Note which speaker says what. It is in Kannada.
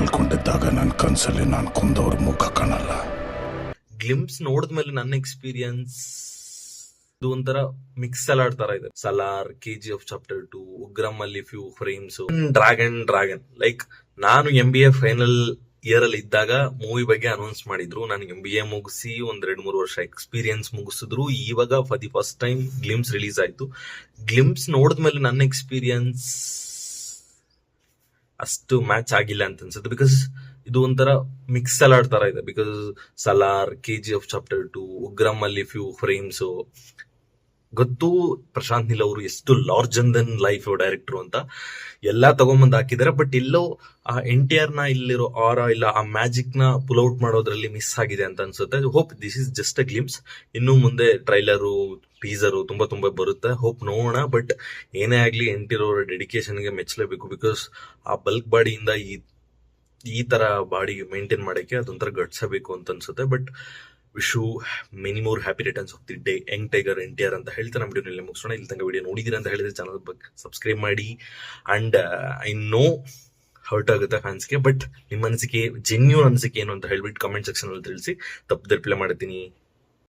Speaker 1: ಮಲ್ಕೊಂಡಿದ್ದಾಗ ನನ್ನ ಕನಸಲ್ಲಿ ನಾನು ಕೊಂದವ್ರ ಮುಖ ಕಾಣಲ್ಲ.
Speaker 2: ಗ್ಲಿಮ್ಸ್ ನೋಡಿದ್ಮೇಲೆ ನನ್ನ ಎಕ್ಸ್ಪೀರಿಯನ್ಸ್ ಇದು ಒಂಥರ ಮಿಕ್ಸ್ ಸಲಾಡ್ ತರ ಇದೆ. ಸಲಾರ್, KGF ಚಾಪ್ಟರ್ 2, ಉಗ್ರಂ ಅಲ್ಲಿ ಫ್ಯೂ ಫ್ರೇಮ್ಸ್, ಡ್ರ್ಯಾಗನ್ ಲೈಕ್ ನಾನು MBA ಫೈನಲ್ ಇಯರ್ ಅಲ್ಲಿ ಇದ್ದಾಗ ಮೂವಿ ಬಗ್ಗೆ ಅನೌನ್ಸ್ ಮಾಡಿದ್ರು. ನಾನು MBA ಮುಗಿಸಿ 1-2-3 ವರ್ಷ ಎಕ್ಸ್ಪೀರಿಯನ್ಸ್ ಮುಗಿಸಿದ್ರು. ಇವಾಗ for the first time glimpse release ಆಯ್ತು. ಗ್ಲಿಮ್ಸ್ ನೋಡಿದ್ಮೇಲೆ ನನ್ನ ಎಕ್ಸ್ಪೀರಿಯನ್ಸ್ ಅಷ್ಟು ಮ್ಯಾಚ್ ಆಗಿಲ್ಲ ಅಂತ ಅನ್ಸುತ್ತೆ. ಬಿಕಾಸ್ ಇದು ಒಂಥರ ಮಿಕ್ಸ್ ಸಲಾಡ್ ತರ ಇದೆ. Because Salaar, KGF chapter 2, Ugramm ಅಲ್ಲಿ ಫ್ಯೂ ಫ್ರೇಮ್ಸ್, ಗೊತ್ತು ಪ್ರಶಾಂತ್ ನೀಲ್ ಅವರು ಎಷ್ಟು ಲಾರ್ಜ್ ದನ್ ಲೈಫ್ ಡೈರೆಕ್ಟರ್ ಅಂತ ಎಲ್ಲಾ ತಗೊಂಬಂದ್ ಹಾಕಿದ್ದಾರೆ. ಬಟ್ ಎಲ್ಲೋ ಆ NTR ನ ಇಲ್ಲಿರೋ ಇಲ್ಲ ಆ ಮ್ಯಾಜಿಕ್ ನ ಪುಲ್ ಔಟ್ ಮಾಡೋದ್ರಲ್ಲಿ ಮಿಸ್ ಆಗಿದೆ ಅಂತ ಅನ್ಸುತ್ತೆ. Hope this is just a glimpse. ಇನ್ನು ಮುಂದೆ ಟ್ರೈಲರು, ಟೀಸರು ತುಂಬಾ ಬರುತ್ತೆ. ಹೋಪ್ ನೋಡೋಣ. ಬಟ್ ಏನೇ ಆಗ್ಲಿ NTR ಅವರ ಡೆಡಿಕೇಶನ್ಗೆ ಮೆಚ್ಚಲೇಬೇಕು. ಬಿಕಾಸ್ ಆ ಬಲ್ಕ್ ಬಾಡಿಯಿಂದ ಈ ತರ ಬಾಡಿ ಮೇಂಟೈನ್ ಮಾಡಕ್ಕೆ ಅದೊಂಥರ ಗಟ್ಸಬೇಕು ಅಂತ ಅನ್ಸುತ್ತೆ. But wish you many more happy returns of the day young tiger NTR ಅಂತ ಹೇಳ್ತಾ ನಮ್ಮ ವಿಡಿಯೋ ಮುಗಿಸೋಣ. ಇಲ್ಲಿ ತನಕ ವಿಡಿಯೋ ನೋಡಿದೀರ ಅಂತ ಹೇಳಿದ್ರೆ ಚಾನಲ್ ಬಗ್ಗೆ ಸಬ್ಸ್ಕ್ರೈಬ್ ಮಾಡಿ. ಅಂಡ್ ಐ ನೋ ಹರ್ಟ್ ಆಗುತ್ತೆ ಫ್ಯಾನ್ಸ್ಗೆ, ಬಟ್ ನಿಮ್ಮ ಅನಿಸಿಕೆ, ಜೆನ್ಯೂನ್ ಅನಿಸಿಕೆ ಏನು ಅಂತ ಹೇಳ್ಬಿಟ್ಟು ಕಮೆಂಟ್ ಸೆಕ್ಷನ್ ಅಲ್ಲಿ ತಿಳಿಸಿ. ತಪ್ಪದೆ ರಿಪ್ಲೈ ಮಾಡ್ತೀನಿ.